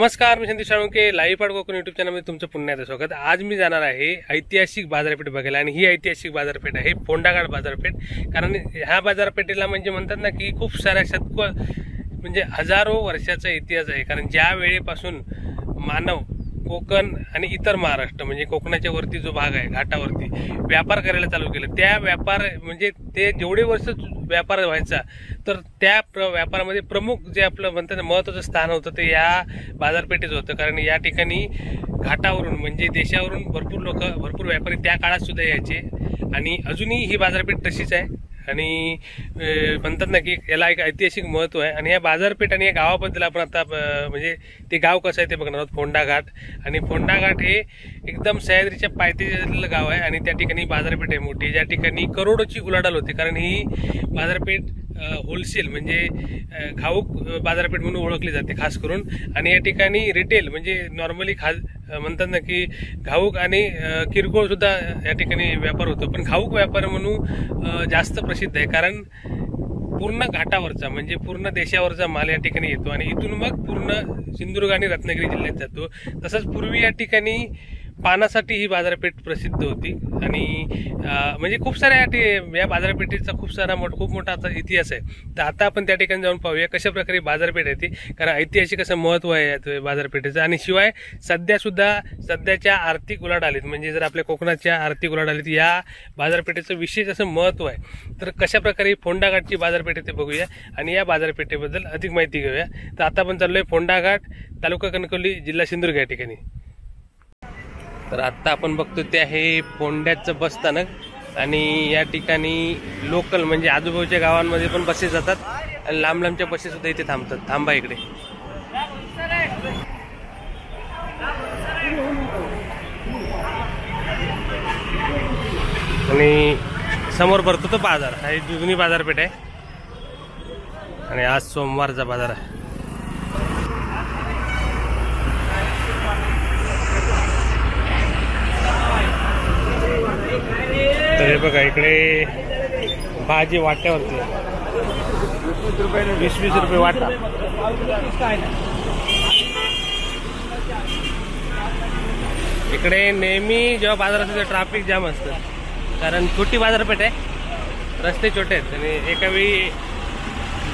नमस्कार, मी संदीप साळुंके लाईव्ह पाड कोकण यूट्यूब चॅनलमध्ये तुमचं पुन्हा एकदा स्वागत। आज मी जाणार आहे ऐतिहासिक बाजारपेठ बघायला आणि ही ऐतिहासिक बाजारपेठ आहे फोंडाघाट बाजारपेठ। कारण ह्या बाजारपेठेला म्हणजे म्हणतात ना की खूप साऱ्या म्हणजे हजारो वर्षाचा इतिहास आहे। कारण ज्या वेळेपासून मानव कोकण आणि इतर महाराष्ट्र म्हणजे कोकणाच्या वरती जो भाग आहे घाटावरती व्यापार करायला चालू केलं, त्या व्यापार म्हणजे ते जेवढे वर्ष व्यापार व्हायचा तर त्या व्यापारामध्ये प्रमुख जे आपलं म्हणतात महत्त्वाचं स्थान होतं ते या बाजारपेठेचं होतं। कारण या ठिकाणी घाटावरून म्हणजे देशावरून भरपूर व्यापारी त्या काळात सुद्धा यायचे आणि अजूनही ही बाजारपेठ तशीच आहे आणि म्हणतात ना की याला एक ऐतिहासिक महत्त्व आहे। आणि या बाजारपेठ आणि या गावाबद्दल आपण आता म्हणजे ते गाव कसं आहे ते बघणार आहोत, फोंडाघाट। आणि फोंडाघाट हे एकदम सह्याद्रीच्या पायथ्याशीचं गाव आहे आणि त्या ठिकाणी बाजारपेठ आहे मोठी, ज्या ठिकाणी करोडोची उलाढाल होते। कारण ही बाजारपेठ होलसेल म्हणजे घाऊक बाजारपेठ म्हणून ओळखली जाते खास करून। आणि या ठिकाणी रिटेल म्हणजे नॉर्मली म्हणतात ना की घाऊक आणि किरकोळ सुद्धा या ठिकाणी व्यापार होतो, पण घाऊक व्यापार म्हणून जास्त प्रसिद्ध आहे। कारण पूर्ण घाटावरचा म्हणजे पूर्ण देशावरचा माल या ठिकाणी येतो आणि इथून मग पूर्ण सिंधुदुर्ग आणि रत्नागिरी जिल्ह्यात जातो। तसंच पूर्वी या ठिकाणी पानासाठी ही बाजारपेठ प्रसिद्ध होती आणि म्हणजे खूप साऱ्या या बाजारपेठेचा खूप मोठा इतिहास आहे। तर आता आपण त्या ठिकाणी जाऊन पाहूया कशा प्रकारे बाजारपेठ आहे ती, कारण ऐतिहासिक असं महत्त्व आहे या बाजारपेठेचं। आणि शिवाय सध्याच्या आर्थिक उलाढालीत म्हणजे जर आपल्या कोकणाच्या आर्थिक उलाढालीत या बाजारपेठेचं विशेष असं महत्त्व आहे। तर कशा प्रकारे फोंडाघाटची बाजारपेठ आहे ते बघूया आणि या बाजारपेठेबद्दल अधिक माहिती घेऊया। तर आता आपण चाललोय फोंडाघाट, तालुका कणकवली, जिल्हा सिंधुदुर्ग या ठिकाणी। तर आत्ता आपण बघतो ते आहे फोंड्याचं बस स्थानक आणि या ठिकाणी लोकल म्हणजे आजूबाजूच्या गावांमध्ये पण बसेस जातात आणि लांबच्या बसेस सुद्धा इथे थांबतात। थांबा इकडे। आणि समोर भरतो तो बाजार, हा जुनी बाजारपेठ आहे आणि आज सोमवारचा बाजार आहे। तर हे बघा इकडे भाजी वाट्यावरती 20-20 रुपये वाटा। इकडे नेहमी जेव्हा बाजार असतो तेव्हा ट्रॅफिक जाम असतं, कारण छोटी बाजारपेठ आहे, रस्ते छोटे आहेत आणि एका वेळी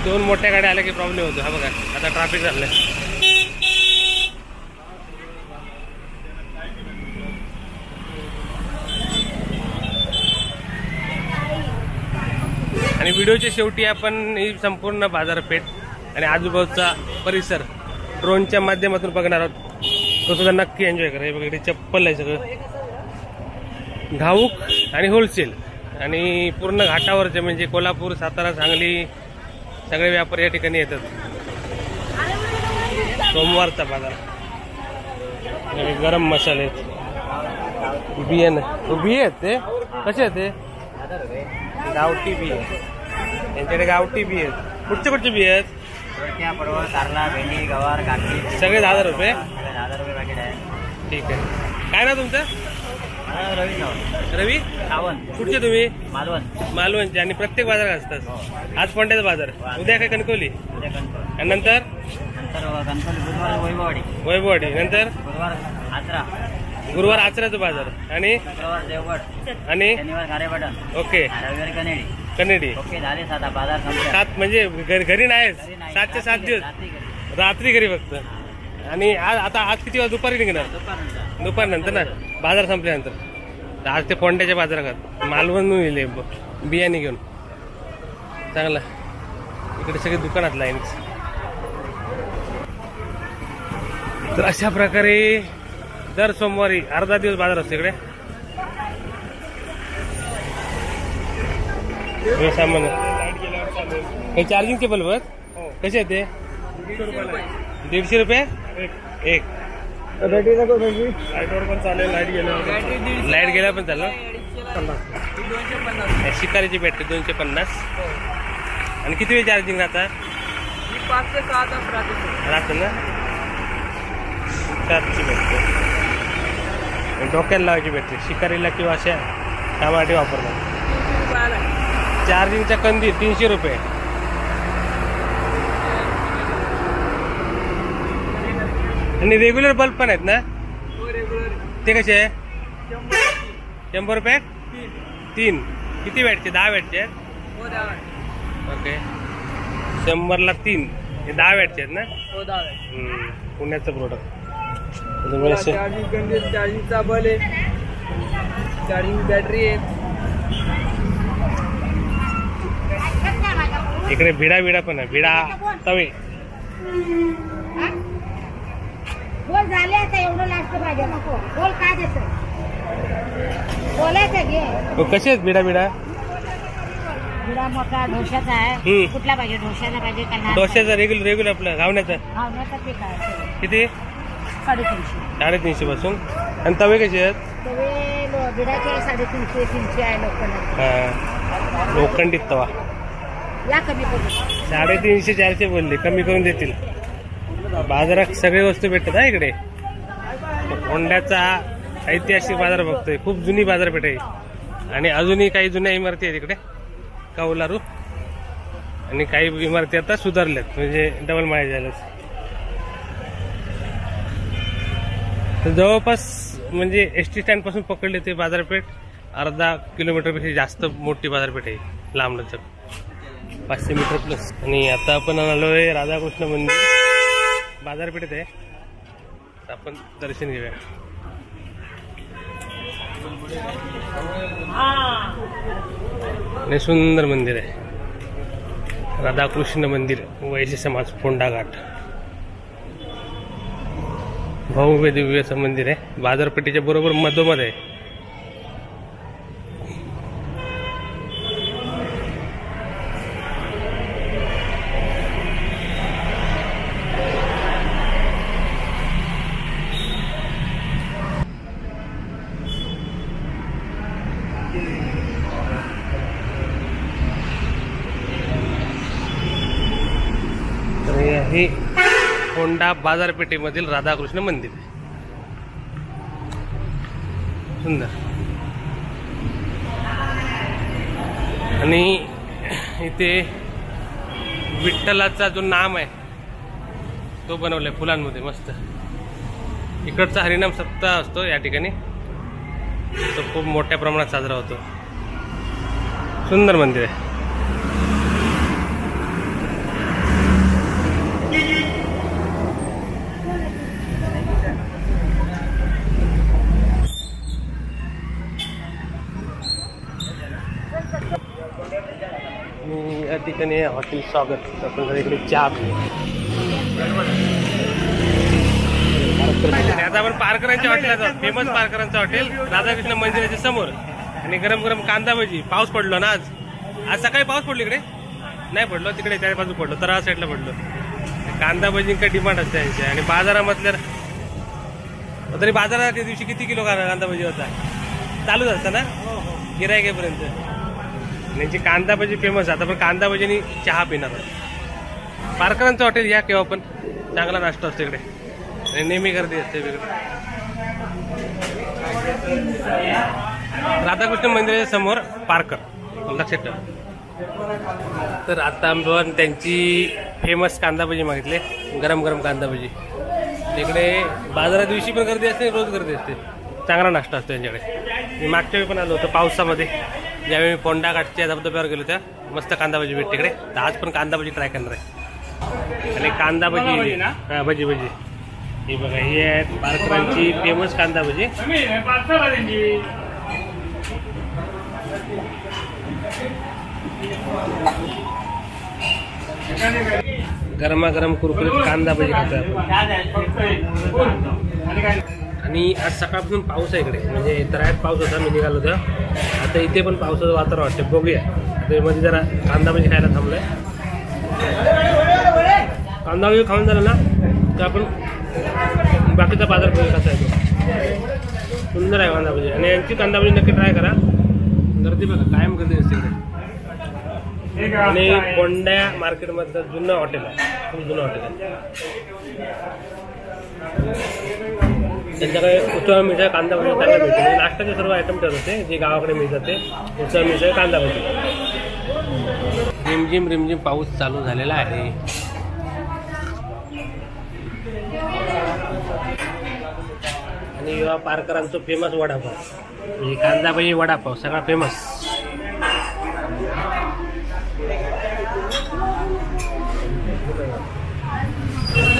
2 मोठ्या गाड्या आल्या की प्रॉब्लेम होतो। हा बघा आता ट्रॅफिक झालंय। आणि व्हिडिओच्या शेवटी आपण ही संपूर्ण बाजारपेठ आणि आजूबाजूचा परिसर ड्रोनच्या माध्यमातून बघणार आहोत, तो सुद्धा नक्की एन्जॉय करा। हे बघा इकडे चप्पल आहे, सगळं घाऊक आणि होलसेल आणि पूर्ण घाटावरचे म्हणजे कोल्हापूर, सातारा, सांगली सगळे व्यापारी या ठिकाणी येतात। सोमवारचा बाजार। गरम मसाले बिये आहेत ते कसे आहेत ते गावठी बी आहे, यांच्याकडे गावठी बी आहेत। कुठचे बी आहेत? पडवळ, कारला, भेंडी, गवार, काकडी सगळे 10,000 रुपये। 10,000 रुपये पॅकेट आहे। ठीक आहे। काय ना तुमचं? रवी सावंत। कुठचे तुम्ही? मालवणचे। आणि प्रत्येक बाजार असतात? आज फोंड्याचा बाजार, उद्या काय कणकवली आणि नंतर वैभववाडी, नंतर गुरुवार आचऱ्याचा बाजार आणि ओके कनेडी। ओके झाले 7 म्हणजे घरी नाही, 7 ते 7 दिवस रात्री घरी फक्त। आणि आज किती वाजता? दुपारी निघणार? दुपारनंतर ना, बाजार संपल्यानंतर। आज ते फोंड्याच्या बाजारात मालवण येईल बियाणे घेऊन, चांगला। इकडे सगळे दुकानात लाईन। तर अशा प्रकारे दर सोमवारी अर्धा दिवस बाजार असतो इकडे। हे सामान हे चार्जिंग केबल वर कसे आहे ते? 150 रुपये एक। लाईटवर पण चालेल, लाईट गेला पण चालेल। शिकारीची बॅटरी 250 आणि किती वेळ चार्जिंग राहता? 5 ते 6 तास राहतं ना। 7ची बॅटरी डोक्याला लावायची बॅटरी, शिकारीला किंवा अशा कामासाठी वापरतात। चार्जिंगचा कंदील 300 रुपये। आणि रेग्युलर बल्ब पण आहेत ना? ते कसे आहे? 100 रुपये 3. किती वॅटचे? 10 वॅटचे आहेत. ओके, 100ला 3. हे 10 वॅटचे आहेत ना? पुण्याचं प्रोडक्ट. चार्जिंगचा बल आहे, चार्जिंग बॅटरी आहे. इकडे भिडा पण आहे, भिडा तवे. बोल झाले आता एवढं लास्ट पाहिजे नको बोल काय देतो बोलायचं घे. कसे आहेत भिडा? विडा मोठा ढोशाचा आहे. कुठला पाहिजे? ढोशाचा पाहिजे का? ढोशाचा रेग्युलर आपलं घावण्याचा. घावण्याचा पीक आहे. किती? 350 पासून. आणि तवे कसे आहेत? तवे विडाचे 350 300 आहे लोखंडाचे. लोखंडीत तवा या कमी करू. 350 400 बोलले, कमी करून देतील. बाजारात सगळी वस्तू भेटतात हा इकडे. होंड्याचा ऐतिहासिक बाजार बघतोय. खूप जुनी बाजारपेठ आहे आणि अजूनही काही जुन्या इमारती आहेत इकडे कौलारू. आणि काही इमारती आता सुधारल्यात, म्हणजे डबल माळे झाल्यात. तर जवळपास म्हणजे एसटी स्टँड पासून पकडले ते बाजारपेठ अर्धा किलोमीटरपेक्षा जास्त मोठी बाजारपेठ आहे. लांबलचक 500 मीटर प्लस. आणि आता आपण आलोय राधाकृष्ण मंदिर बाजारपेठेत आहे. आपण दर्शन घेऊया. आणि सुंदर मंदिर आहे, राधाकृष्ण मंदिर, वैश्य समाज, फोंडा घाट. भव्य दिव्य असं मंदिर आहे. बाजारपेठेच्या बरोबर मधोमध आहे. हे फोंडा बाजारपेठेमधील राधाकृष्ण मंदिर आहे. सुंदर. आणि इथे विठ्ठलाचा जो नाम आहे तो बनवलाय फुलांमध्ये मस्त. इकडचा हरिनाम सप्ताह असतो या ठिकाणी, तो खूप मोठ्या प्रमाणात साजरा होतो. सुंदर मंदिर आहे. या ठिकाणी हॉटेल स्वागत. आपण इकडे चहा आता आपण पारकरांच्या हॉटेलला जाऊ. फेमस पारकरांचं हॉटेल राधाकृष्ण मंदिराच्या समोर. आणि गरम गरम कांदा भजी. पाऊस पडलो ना आज सकाळी पाऊस पडलो. इकडे नाही पडलो, तिकडे त्या बाजू पडलो, तर साईडला पडलो. कांदा भजींका डिमांड असते यांची. आणि बाजारामधल्या तरी बाजारात त्या दिवशी किती किलो कांदा भजी होता चालूच असतं ना गिरायकेपर्यंत. त्यांची कांदा भजी फेमस. आता पण कांदा भजी आणि चहा पिणार. पारकरांचं हॉटेल या केव्हा पण चांगला नाश्ता असतो इकडे आणि नेहमी गर्दी असते वेगळी. राधाकृष्ण मंदिराच्या समोर पारकर, लक्षात ठेवा. तर आता आपण त्यांची फेमस कांदा भजी मागितले. गरम गरम कांदा भजी. तिकडे बाजारा दिवशी पण गर्दी असते, रोज गर्दी असते. चांगला नाश्ता असतो त्यांच्याकडे. मी मागच्या वेळी पण आलो होतो पावसामध्ये, ज्यावेळी मी फोंडा घाटच्या धबधब्यावर गेलो त्या मस्त कांदा भजी भेटते इकडे. तर आज पण कांदा भजी ट्राय करणार आहे. आणि कांदा भजी हां भजी ही बघा, ही आहेत पारकरांची फेमस कांदा भजी. गरमागरम कुरकुरीत कांदा भजी खातात. आणि आज सकाळपासून पाऊस आहे इकडे, म्हणजे तराट पाऊस होता. मी निघालो होता. आता इथे पण पावसाचं वातावरण वाटतं. बघूया मध्ये जरा कांदा भजी खायला थांबलोय. कांदा भजी खाऊन झालं ना तर आपण बाकीचा बाजार भजी खाता येतो. सुंदर आहे कांदा भजी. आणि यांची कांदा भजी नक्की ट्राय करा. गर्दी बघा, कायम गर्दी असते इकडे. आणि फोंडा मार्केटमधलं जुनं हॉटेल आहे, खूप जुनं हॉटेल आहे. त्यांच्याकडे उसळ मिसळ कांदा भजी चांगला भेटते. नाश्त्याचे सर्व आयटम ठरत होते जे गावाकडे मिळतात ते. उसळ मिसळ कांदा भजी. रिमझिम रिमझिम पाऊस चालू झालेला आहे. आणि या पारकरांचं फेमस वडापाव म्हणजे कांदाभजी वडापाव सगळा फेमस.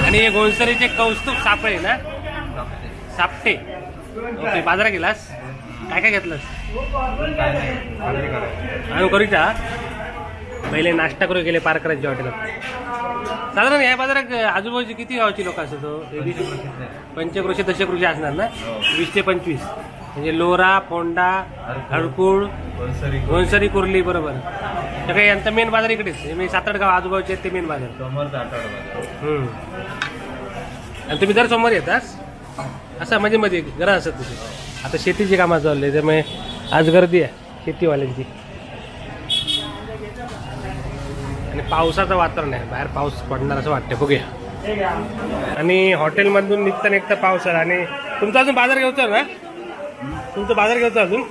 आणि हे गोंसरीचे कौस्तुभ सापळे ना, सापटे. ओके, बाजारात गेलास, काय काय घेतलंस? आणि करूचा पहिले नाश्ता करू गेले पारकरांच्या हॉटेलात. साधारण या बाजारात आजूबाजूची किती गावची लोक असतात? पंचक्रोशे दशक्रोशे असणार ना, 20 ते 25 म्हणजे लोरा, फोंडा, हडकुळ, गोंसरी, कुर्ली. बरोबर. सगळे यांचा मेन बाजार इकडेच. मी 7-8 गाव आजूबाजूचे आहेत ते मेन बाजार. आणि तुम्ही दर सोमवारी येतास असं मध्ये मध्ये घरा असत तुझी? आता शेतीची कामं चालली त्यामुळे आज गर्दी आहे शेतीवाल्यांची. आणि पावसाचं वातावरण आहे, बाहेर पाऊस पडणार असं वाटतं, बघूया. आणि हॉटेलमधून निघता पाऊस आला. आणि तुमचा अजून बाजार घ्यायचा ना, तुमचं बाजार घ्यायचं अजून.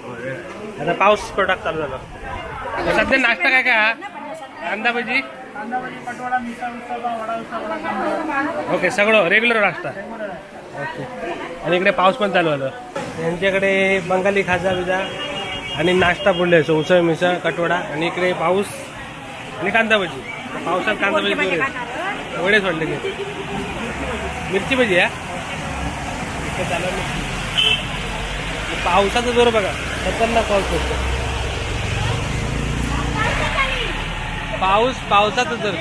आता पाऊस प्रोडक्ट चालू झाला. सध्या नाश्ता काय काय? कांदाभजी, ओके, सगळं रेग्युलर नाश्ता. ओके. आणि इकडे पाऊस पण चालू झालं. यांच्याकडे बंगाली खाजा बिजा आणि नाश्ता बोलले उसळ मिसळ कटवडा. आणि इकडे पाऊस आणि कांदाभजी. पावसात कांदाभजी वडे सोडले की मिरची भजी आहे. पावसाचा जोर बघा, खतरनाक पाऊस पडतो. पावसाचा जोर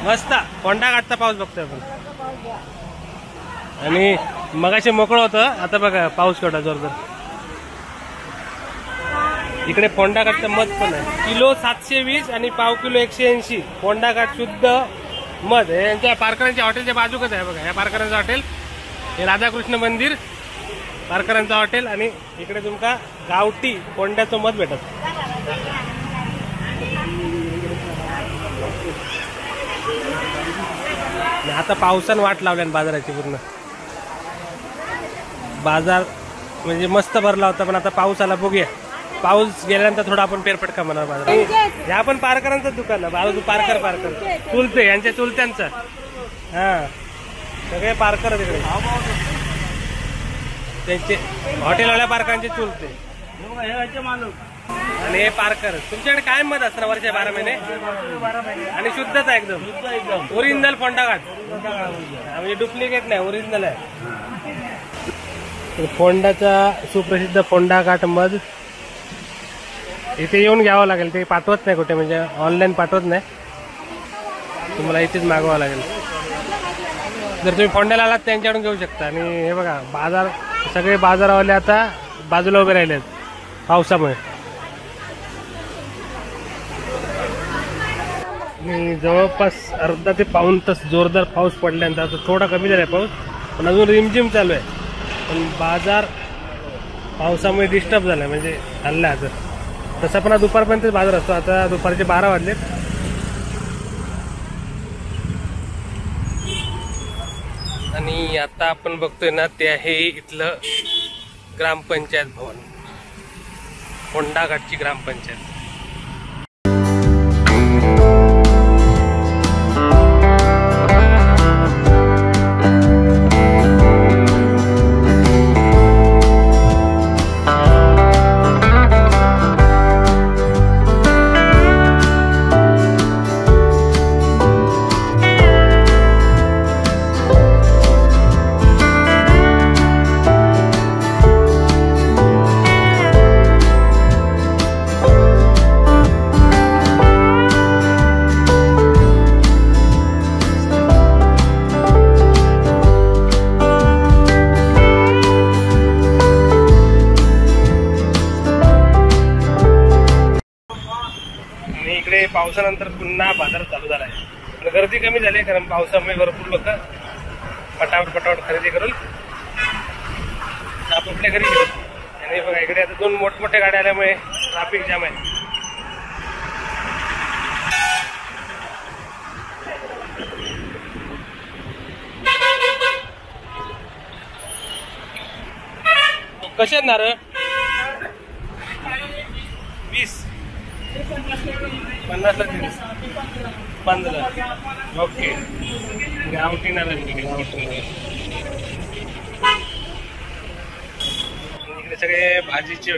मस्त. फोंडा काढता पाऊस बघतोय आपण. आणि मगाशी मोकळं होतं, आता बघा पाऊस केवढा जोरदार. इकडे फोंडा काठचं मध पण आहे. किलो 720 आणि पाव किलो 180. फोंडा काठ शुद्ध मध. यांच्या पारकरांच्या हॉटेलच्या बाजूकच आहे बघा. या पारकरांचं हॉटेल, हे राधाकृष्ण मंदिर, पारकरांचं हॉटेल. आणि इकडे तुमका गावठी फोंड्याचं मध भेटत. आता पावसानं वाट लावल्यान बाजाराची पूर्ण. बाजार म्हणजे मस्त भरला होता, पण आता पाऊस आला. बघूया पाऊस गेल्यानंतर थोडा आपण फेरफटका म्हणणार बाजार. ह्या पण पारकरांचं दुकान आहे. बाजू पारकर चुलते, यांच्या चुलत्यांचं. हा, सगळे पारकर तिकडे. त्यांचे हॉटेलवाल्या पारकरांचे चुलते. आणि हे पारकर तुमच्याकडे काय मत असणार वर्षा 12 महिने? आणि शुद्धच आहे एकदम ओरिजिनल फोंडा घाट, म्हणजे डुप्लिकेट नाही, ओरिजिनल आहे. फोंडाचा सुप्रसिद्ध फोंडा घाट मध इथे येऊन घ्यावं लागेल. ते पाठवत नाही कुठे, म्हणजे ऑनलाईन पाठवत नाही, तुम्हाला इथेच मागवावं लागेल. जर तुम्ही फोंड्याला आलात त्यांच्याकडून घेऊ शकता. आणि हे बघा बाजार, सगळे बाजारवाले आता बाजूला उभे राहिले आहेत पावसामुळे. आणि जवळपास अर्धा ते पाऊण तास जोरदार पाऊस पडल्यानंतर आता थोडा कमी झाला आहे पाऊस, पण अजून रिमझिम चालू आहे. पण बाजार पावसामुळे डिस्टर्ब झाला आहे, म्हणजे हल्ला. आता तसा पण दुपारपर्यंत बाजार असतो. आता दुपारचे 12 वाजलेत. आणि आता आपण बघतोय ना, ते आहे इथलं ग्रामपंचायत भवन, फोंडा घाटची ग्रामपंचायत. पावसानंतर पुन्हा बाजार चालू झाला आहे. पण गर्दी कमी झाली, कारण पावसामुळे भरपूर लोक पटापट खरेदी करून आपापल्या घरी गेले. आणि बघा इकडे आता 2 मोठमोठ्या गाड्या आल्यामुळे ट्रॅफिक जाम आहे. कसे आहेत नारळ? 20 50 ला 30 15. ओके, गावठी नारळ. सगळे भाजीचे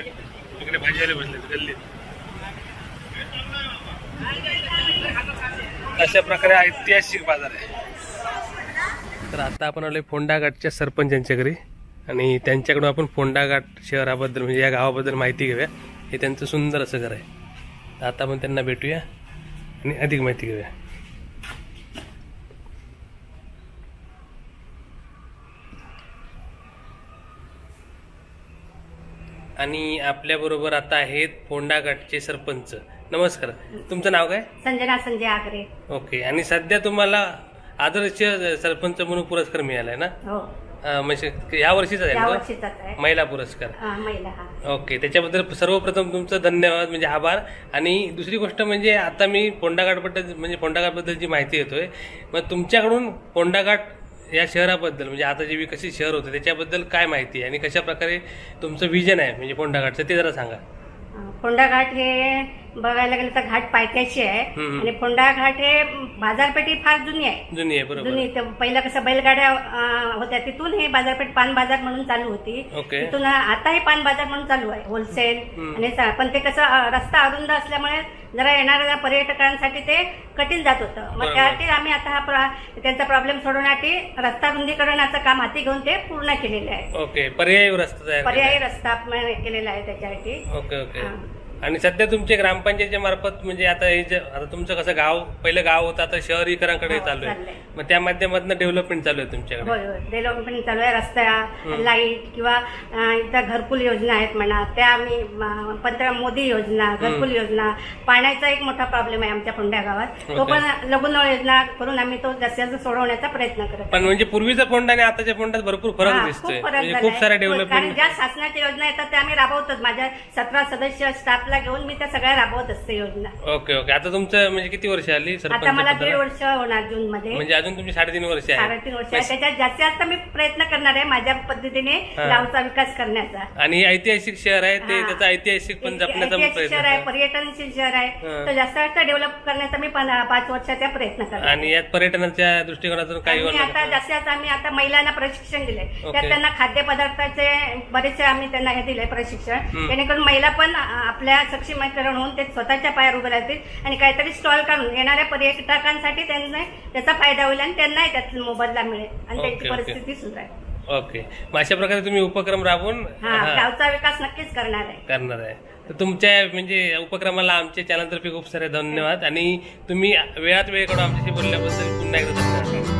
इकडे भाजीवाले बसले गल्लीत. अशा प्रकारे ऐतिहासिक बाजार आहे. तर आता आपण आलोय फोंडाघाटच्या सरपंचांच्या घरी आणि त्यांच्याकडून आपण फोंडाघाट शहराबद्दल म्हणजे या गावाबद्दल माहिती घेऊया. हे त्यांचं सुंदर असं घर आहे. तर आता आपण त्यांना भेटूया आणि अधिक माहिती घेऊया. आणि आपल्याबरोबर आता आहेत फोंडाघाटचे सरपंच. नमस्कार, तुमचं नाव काय? संजना संजय आगरे. ओके. आणि सध्या तुम्हाला आदर्श सरपंच म्हणून पुरस्कार मिळालाय ना? हो, म्हणजे या वर्षीचा आहे या ना? वर्षीचाच आहे. महिला पुरस्कार. महिला. ओके. त्याच्याबद्दल सर्वप्रथम तुमचं धन्यवाद म्हणजे आभार. आणि दुसरी गोष्ट म्हणजे आता मी फोंडाघाटबद्दल म्हणजे फोंडाघाटबद्दलची माहिती येतोय. मग तुमच्याकडून फोंडाघाट या शहराबद्दल म्हणजे आता जे विकसित शहर होतं त्याच्याबद्दल काय माहिती आहे आणि कशा प्रकारे तुमचं विजन आहे म्हणजे फोंडाघाटचं ते जरा सांगा. फोंडाघाट हे बघायला गेलं तर घाट पायथ्याशी आहे. आणि फोंडाघाट हे बाजारपेठी फार जुनी आहे. जुनी आहे, बरोबर. जुनी. पहिलं कसं बैलगाड्या होत्या, तिथून हे बाजारपेठ पान बाजार म्हणून चालू होती. ओके. तिथून आता हे पान बाजार म्हणून चालू आहे, होलसेल. आणि पण ते कसं रस्ता अरुंद असल्यामुळे जरा येणाऱ्या पर्यटकांसाठी ते कठीण जात होतं. मग त्यासाठी आम्ही आता त्यांचा प्रॉब्लेम सोडवण्यासाठी रस्ता रुंदीकरणाचं काम हाती घेऊन ते पूर्ण केलेलं आहे. ओके. पर्यायी रस्ता पर्यायी रस्ता केलेला आहे त्याच्यासाठी. Okay okay. आणि सध्या तुमचे ग्रामपंचायतीच्या मार्फत म्हणजे आता हे जे आता तुमचं कसं गाव पहिलं गाव होतं आता शहरीकरणाकडे चालू आहे. मग त्या माध्यमातून डेव्हलपमेंट चालू आहे तुमच्याकडे? होय होय, डेव्हलपमेंट चालू आहे. रस्ता, लाईट किंवा इथं घरकुल योजना आहेत म्हणा, त्या आम्ही मोदी योजना, घरकुल योजना. पाण्याचा एक मोठा प्रॉब्लेम आहे आमच्या फोंडा गावात. तो पण लघुनळ योजना करून आम्ही तो जास्तीत जास्त सोडवण्याचा प्रयत्न करतो. पण म्हणजे पूर्वीचा फोंडा आणि आताच्या फोंडात भरपूर फरक दिसतोय. खूप साऱ्या डेव्हलपमेंट. कारण ज्या शासनाच्या योजना येतात त्या आम्ही राबवतो. माझ्या 17 सदस्य स्टाफ घेऊन मी त्या सगळ्या राबवत असते योजना. Okay okay. आता तुमचं म्हणजे किती वर्ष आली सरपंच? आता मला 1.5 वर्ष होणार जून मध्ये. म्हणजे अजून तुमची 3.5 वर्ष आहे. 3.5 वर्ष आहे. त्याच्यात जास्तीत जास्त मी प्रयत्न करणार आहे माझ्या पद्धतीने गावचा विकास करण्याचा. आणि ऐतिहासिक शहर आहे ते त्याचा ऐतिहासिक पण जपण्याचा ऐतिहासिक शहर आहे, पर्यटनशील शहर आहे. तर जास्तीत जास्त डेव्हलप करण्याचा मी 5 वर्षाचा प्रयत्न करणार. आणि यात पर्यटनाच्या दृष्टिकोनातून काही आता जास्तीत जास्त आम्ही आता महिलांना प्रशिक्षण दिले. त्यात त्यांना खाद्यपदार्थाचे बरेचसे आम्ही त्यांना हे दिले प्रशिक्षण, जेणेकरून महिला पण आपल्या सक्षमीकरण होऊन ते स्वतःच्या पायावर उभे राहतील आणि काहीतरी स्टॉल काढून येणाऱ्या पर्यटकांसाठी त्यांना त्याचा फायदा होईल आणि त्यांनाही त्यात मोबदला मिळेल आणि त्यांची परिस्थिती सुधारेल. ओके. मग अशा प्रकारे तुम्ही उपक्रम राबवून गावचा विकास नक्कीच करणार आहे. तर तुमच्या म्हणजे उपक्रमाला आमच्या चॅनलतर्फे खूप सारे धन्यवाद. आणि तुम्ही वेळात वेळ काढून आमच्याशी बोलल्याबद्दल पुन्हा एकदा धन्यवाद.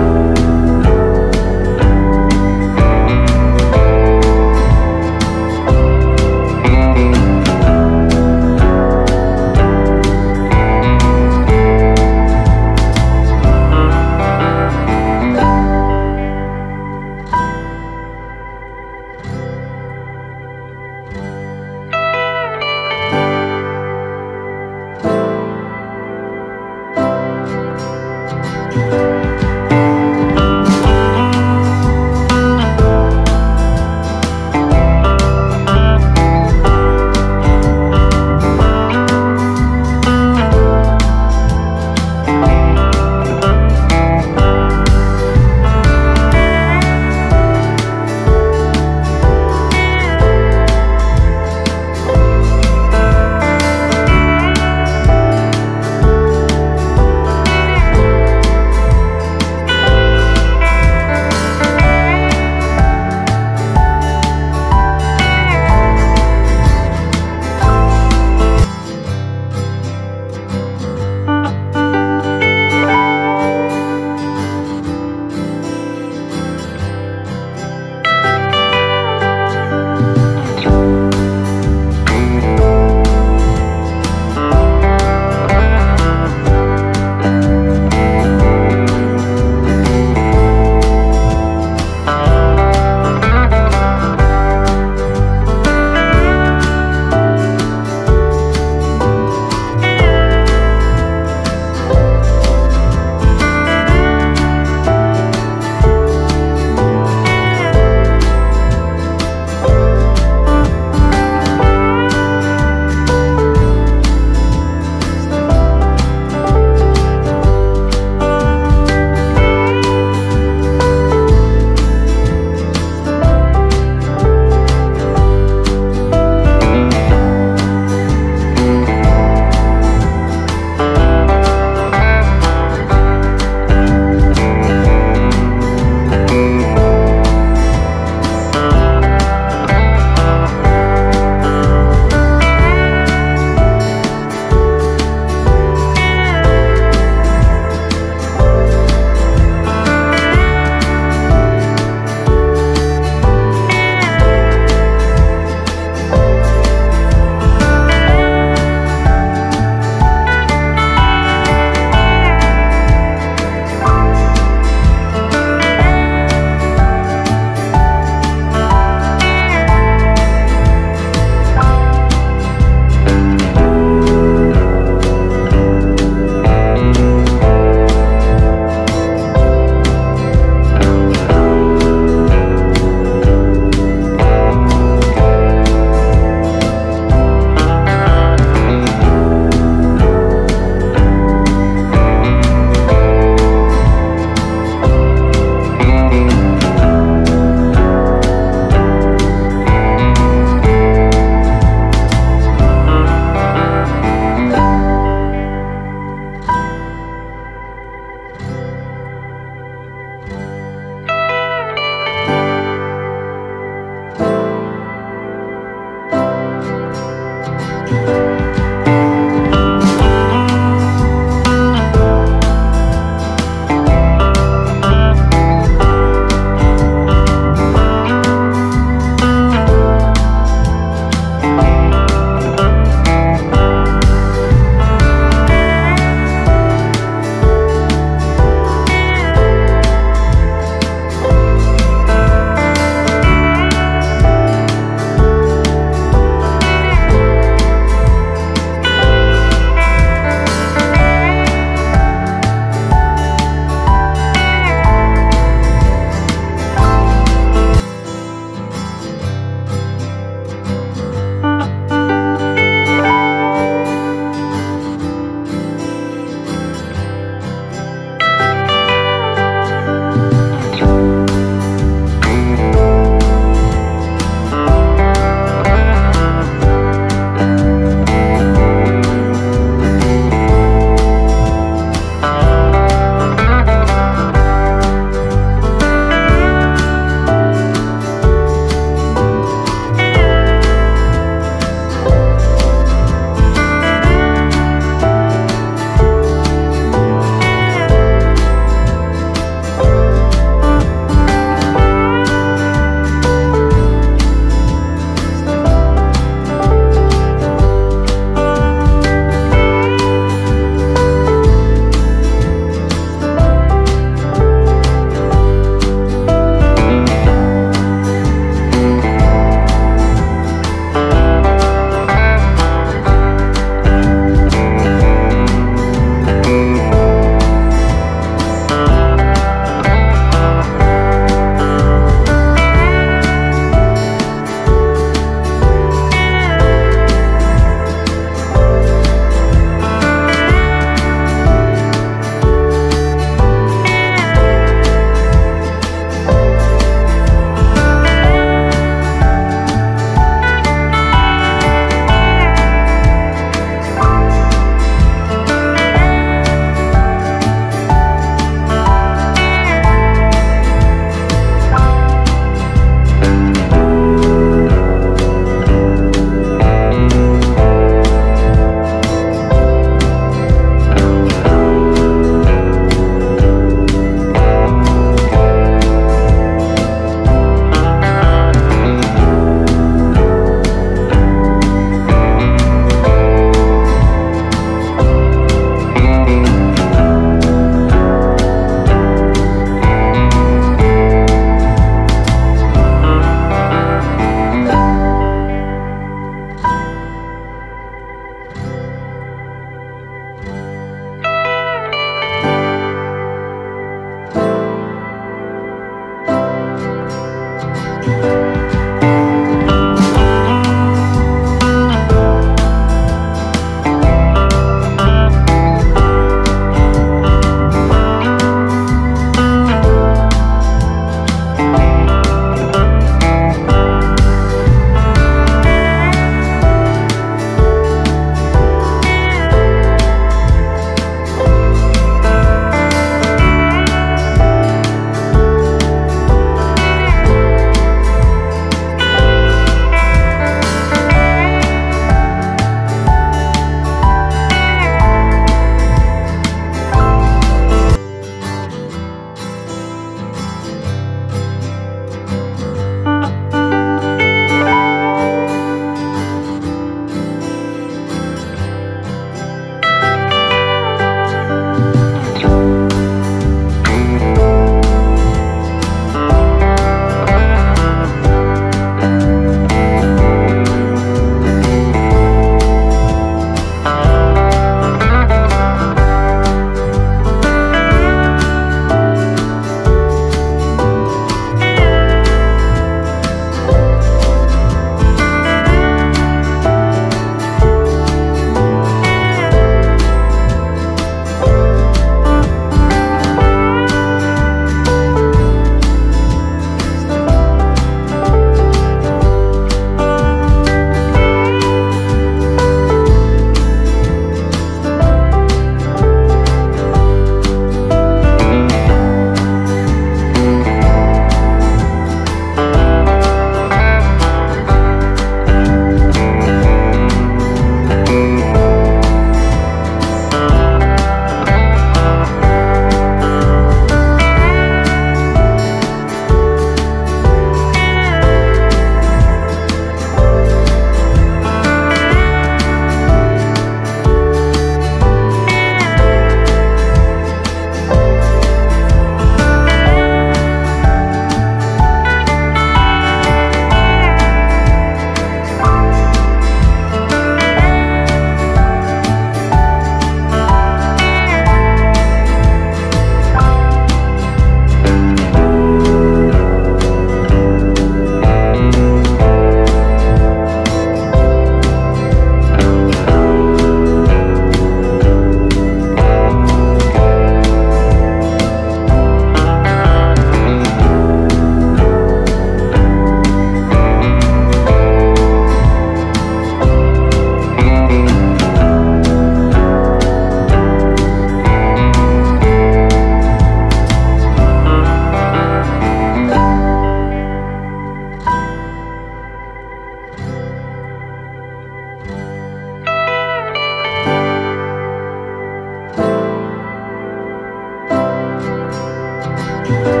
धन्यवाद.